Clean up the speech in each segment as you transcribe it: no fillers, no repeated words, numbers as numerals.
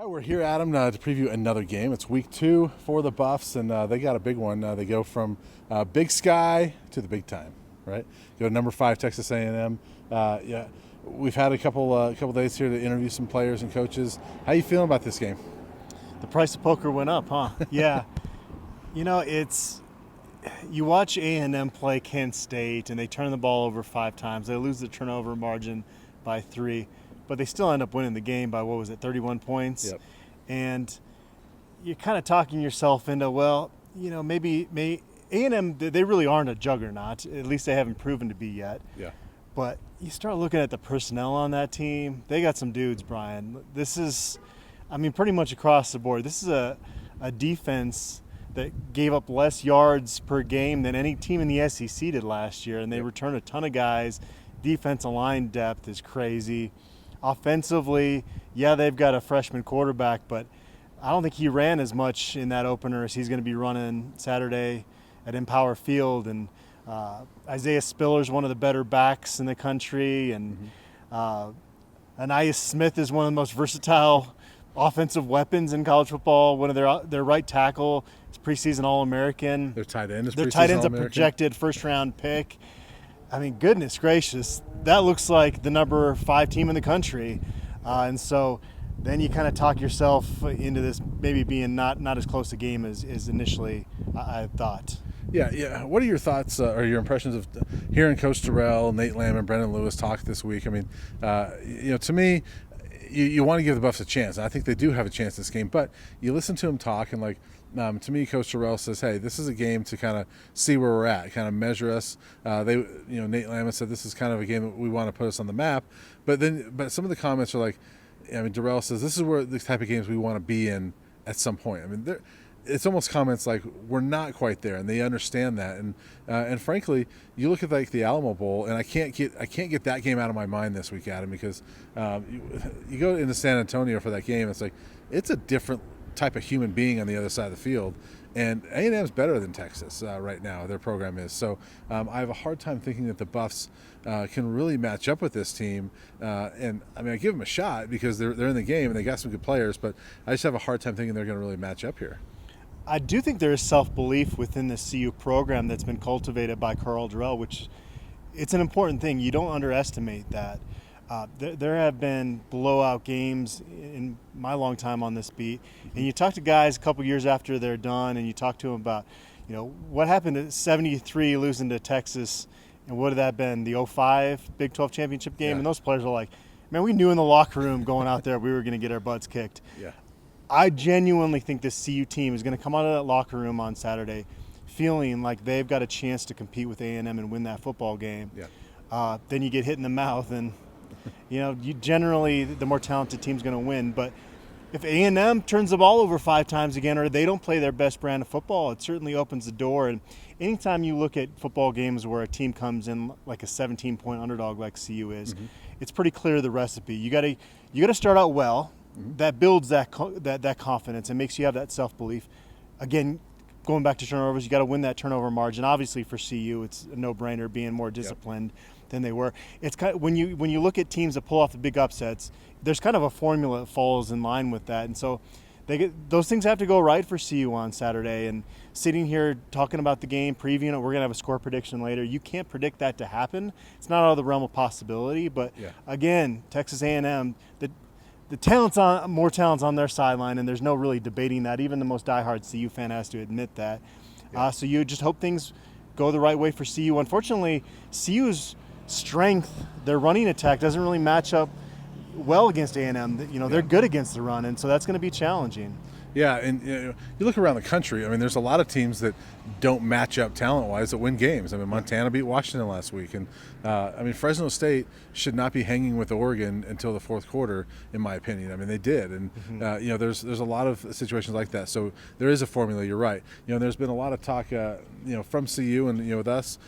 All right, we're here, Adam, to preview another game. It's week 2 for the Buffs, and they got a big one. They go from Big Sky to the big time, right? Go to number 5 Texas A&M. Yeah, we've had a couple days here to interview some players and coaches. How you feeling about this game? The price of poker went up, huh? Yeah. You watch A&M play Kent State, and they turn the ball over 5 times. They lose the turnover margin by 3, but they still end up winning the game by, 31 points? Yep. And you're kind of talking yourself into, maybe A&M, they really aren't a juggernaut. At least they haven't proven to be yet. Yeah. But you start looking at the personnel on that team. They got some dudes, Brian. This is, pretty much across the board. This is a defense that gave up less yards per game than any team in the SEC did last year, and they returned a ton of guys. Defensive line depth is crazy. Offensively, they've got a freshman quarterback, but I don't think he ran as much in that opener as he's going to be running Saturday at Empower Field. And Isaiah Spiller's one of the better backs in the country, and Anais Smith is one of the most versatile offensive weapons in college football. One of their right tackle is preseason All-American. Their tight end is Their preseason tight end's a All-American. projected first-round pick. Goodness gracious, that looks like the number 5 team in the country. And so then you kind of talk yourself into this maybe being not as close a game as initially I thought. Yeah. What are your thoughts or your impressions of hearing Coach Terrell, Nate Lamb, and Brendan Lewis talk this week? To me, you want to give the Buffs a chance. I think they do have a chance this game, but you listen to him talk, and to me, Coach Terrell says, "Hey, this is a game to kind of see where we're at, kind of measure us." Nate Lamb said this is kind of a game that we want to put us on the map, but some of the comments are like, Terrell says this is where the type of games we want to be in at some point. It's almost comments like we're not quite there, and they understand that. And frankly, you look at the Alamo Bowl, and I can't get that game out of my mind this week, Adam, because you go into San Antonio for that game. It's a different type of human being on the other side of the field, and A&M's better than Texas right now. Their program is. So I have a hard time thinking that the Buffs can really match up with this team. I give them a shot because they're in the game and they got some good players, but I just have a hard time thinking they're going to really match up here. I do think there is self-belief within the CU program that's been cultivated by Carl Durrell, which it's an important thing. You don't underestimate that. There have been blowout games in my long time on this beat, and you talk to guys a couple years after they're done, and you talk to them about, what happened at 73 losing to Texas, and what had that been, the 05 Big 12 championship game? Yeah. And those players are like, man, we knew in the locker room going out there we were going to get our butts kicked. Yeah. I genuinely think this CU team is going to come out of that locker room on Saturday feeling like they've got a chance to compete with A&M and win that football game. Yeah. Then you get hit in the mouth, and you generally the more talented team's going to win. But if A&M turns the ball over 5 times again, or they don't play their best brand of football, it certainly opens the door. And anytime you look at football games where a team comes in like a 17-point underdog like CU is, it's pretty clear the recipe. You got to start out well. That builds that confidence and makes you have that self-belief. Again, going back to turnovers, you got to win that turnover margin. Obviously, for CU, it's a no-brainer being more disciplined than they were. It's kind of, when you look at teams that pull off the big upsets, there's kind of a formula that falls in line with that, and so those things have to go right for CU on Saturday. And sitting here talking about the game, previewing it, we're gonna have a score prediction later. You can't predict that to happen. It's not out of the realm of possibility. But again, Texas A&M, the more talent's on their sideline, and there's no really debating that. Even the most diehard CU fan has to admit that. So you just hope things go the right way for CU. Unfortunately, CU's strength, their running attack, doesn't really match up well against A&M. They're good against the run, and so that's going to be challenging. Yeah, and you look around the country, there's a lot of teams that don't match up talent-wise that win games. Montana beat Washington last week, and Fresno State should not be hanging with Oregon until the fourth quarter, in my opinion. They did, and there's a lot of situations like that. So there is a formula. You're right. There's been a lot of talk, from CU and with us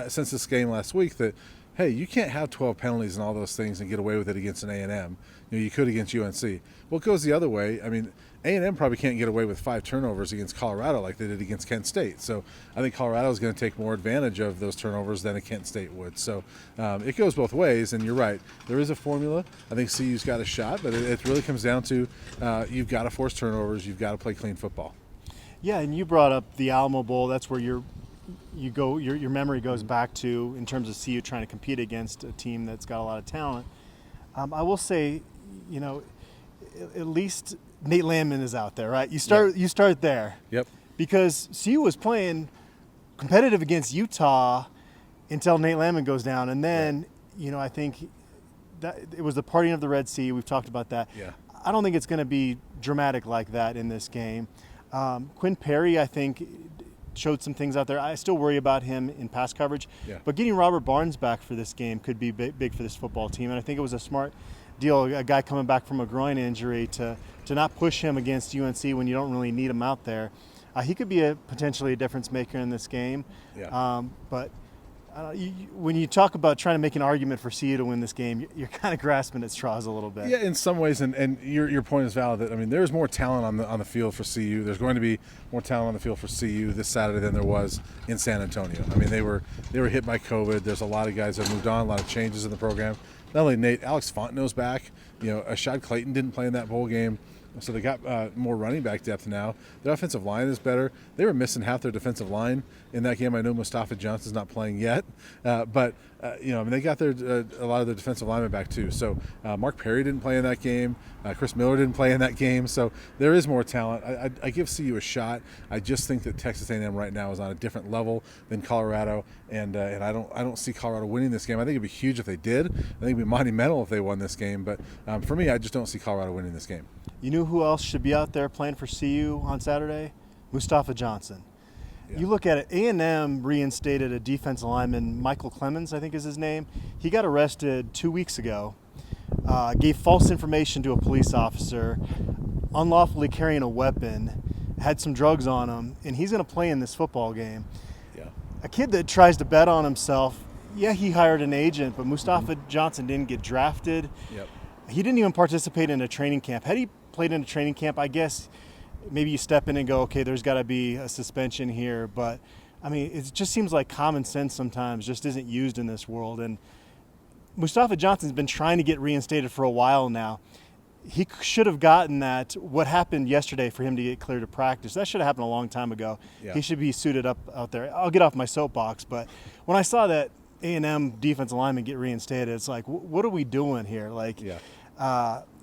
since this game last week that, hey, you can't have 12 penalties and all those things and get away with it against an A&M. you could against UNC. Well, it goes the other way. I mean, A&M probably can't get away with 5 turnovers against Colorado like they did against Kent State. So I think Colorado is going to take more advantage of those turnovers than a Kent State would. So it goes both ways, and you're right. There is a formula. I think CU's got a shot, but it really comes down to you've got to force turnovers. You've got to play clean football. Yeah, and you brought up the Alamo Bowl. That's where your memory goes back to in terms of CU trying to compete against a team that's got a lot of talent. I will say, at least Nate Landman is out there, right? You start there. Yep. Because CU was playing competitive against Utah until Nate Landman goes down, and then I think that it was the parting of the Red Sea. We've talked about that. Yeah. I don't think it's going to be dramatic like that in this game. Quinn Perry, I think, showed some things out there. I still worry about him in pass coverage. Yeah. But getting Robert Barnes back for this game could be big for this football team. And I think it was a smart deal, a guy coming back from a groin injury, to not push him against UNC when you don't really need him out there. He could be potentially a difference maker in this game. Yeah. But when you talk about trying to make an argument for CU to win this game, you're kind of grasping at straws a little bit. Yeah, in some ways, and your point is valid. That there's more talent on the field for CU. There's going to be more talent on the field for CU this Saturday than there was in San Antonio. They were hit by COVID. There's a lot of guys that moved on, a lot of changes in the program. Not only Nate, Alex Fontenot's back. Ashad Clayton didn't play in that bowl game. So they got more running back depth now. Their offensive line is better. They were missing half their defensive line in that game. I know Mustafa Johnson's not playing yet, but they got a lot of their defensive linemen back too. So Mark Perry didn't play in that game. Chris Miller didn't play in that game. So there is more talent. I give CU a shot. I just think that Texas A&M right now is on a different level than Colorado, and I don't see Colorado winning this game. I think it'd be huge if they did. I think it'd be monumental if they won this game. But for me, I just don't see Colorado winning this game. You know who else should be out there playing for CU on Saturday? Mustafa Johnson. Yeah. You look at it, A&M reinstated a defensive lineman, Michael Clemens, I think is his name. He got arrested 2 weeks ago, gave false information to a police officer, unlawfully carrying a weapon, had some drugs on him, and he's going to play in this football game. Yeah. A kid that tries to bet on himself, he hired an agent, but Mustafa Johnson didn't get drafted. Yep. He didn't even participate in a training camp. Had he played in a training camp, I guess maybe you step in and go, okay, there's got to be a suspension here. But, it just seems like common sense sometimes just isn't used in this world. And Mustafa Johnson's been trying to get reinstated for a while now. He should have gotten that. What happened yesterday for him to get cleared to practice, that should have happened a long time ago. Yeah. He should be suited up out there. I'll get off my soapbox, but when I saw that A&M defensive lineman get reinstated, it's like, what are we doing here?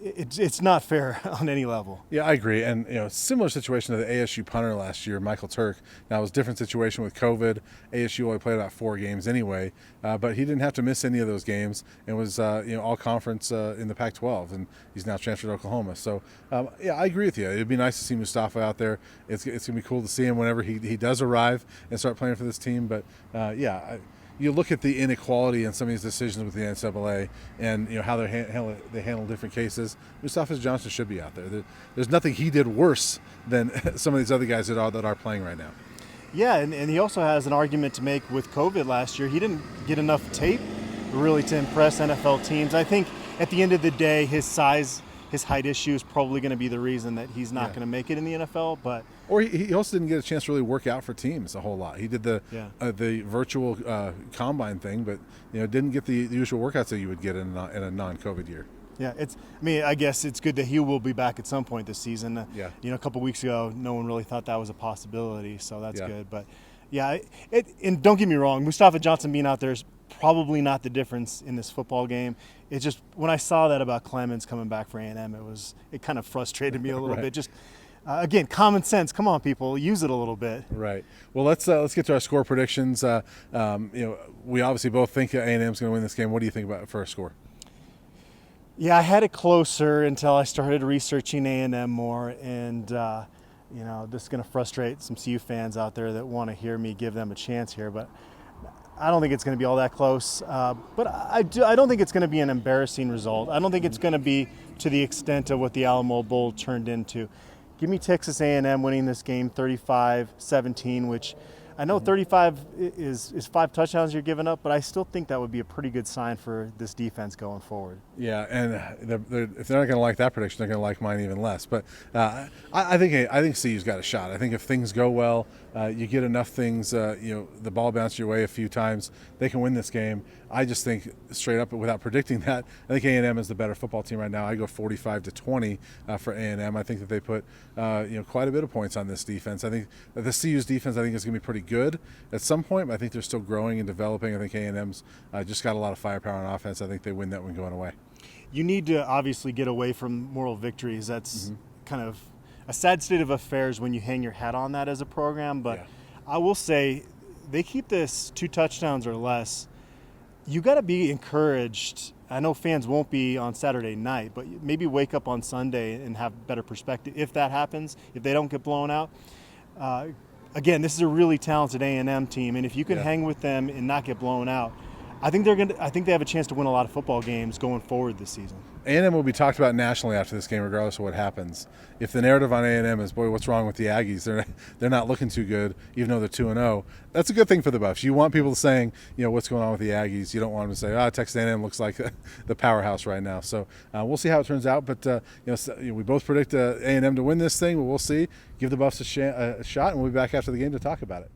It's not fair on any level. Yeah, I agree. And similar situation to the ASU punter last year, Michael Turk. Now it was a different situation with COVID. ASU only played about 4 games anyway, but he didn't have to miss any of those games and was all conference in the Pac-12, and he's now transferred to Oklahoma. So I agree with you. It'd be nice to see Mustafa out there. It's gonna be cool to see him whenever he does arrive and start playing for this team. But you look at the inequality in some of these decisions with the NCAA and how they handle different cases. Mustafa Johnson should be out there. There's nothing he did worse than some of these other guys that are playing right now. Yeah, and he also has an argument to make with COVID last year. He didn't get enough tape really to impress NFL teams. I think at the end of the day, his size, his height issue is probably going to be the reason that he's not going to make it in the NFL. Or he also didn't get a chance to really work out for teams a whole lot. He did the virtual combine thing, but didn't get the usual workouts that you would get in a non-COVID year. Yeah, I guess it's good that he will be back at some point this season. A couple weeks ago, no one really thought that was a possibility, so that's good. But and don't get me wrong, Mustafa Johnson being out there is probably not the difference in this football game. It's just when I saw that about Clemens coming back for A&M, it kind of frustrated me a little bit. Just again, common sense. Come on, people, use it a little bit. Right. Well, let's get to our score predictions. We obviously both think A&M's going to win this game. What do you think about for a score? Yeah, I had it closer until I started researching A&M more, and this is going to frustrate some CU fans out there that want to hear me give them a chance here, but I don't think it's going to be all that close. But I don't think it's going to be an embarrassing result. I don't think it's going to be to the extent of what the Alamo Bowl turned into. Give me Texas A&M winning this game 35-17, which I know 35 is 5 touchdowns you're giving up, but I still think that would be a pretty good sign for this defense going forward. Yeah, and if they're not going to like that prediction, they're going to like mine even less. But I think CU's got a shot. I think if things go well, you get enough things, the ball bounces your way a few times, they can win this game. I just think straight up, without predicting that, I think A&M is the better football team right now. I go 45-20 for A&M. I think that they put quite a bit of points on this defense. I think that the CU's defense is going to be pretty good at some point, but I think they're still growing and developing. I think A&M's just got a lot of firepower on offense. I think they win that one going away. You need to obviously get away from moral victories. That's kind of a sad state of affairs when you hang your hat on that as a program. But I will say, they keep this 2 touchdowns or less. You got to be encouraged. I know fans won't be on Saturday night, but maybe wake up on Sunday and have better perspective if that happens, if they don't get blown out. Again, this is a really talented A&M team, and if you can hang with them and not get blown out, I think they have a chance to win a lot of football games going forward this season. A&M will be talked about nationally after this game, regardless of what happens. If the narrative on A&M is, boy, what's wrong with the Aggies? They're not looking too good, even though they're 2-0. That's a good thing for the Buffs. You want people saying, what's going on with the Aggies. You don't want them to say, Texas A&M looks like the powerhouse right now. So we'll see how it turns out. But we both predict A&M to win this thing, but we'll see. Give the Buffs a shot, and we'll be back after the game to talk about it.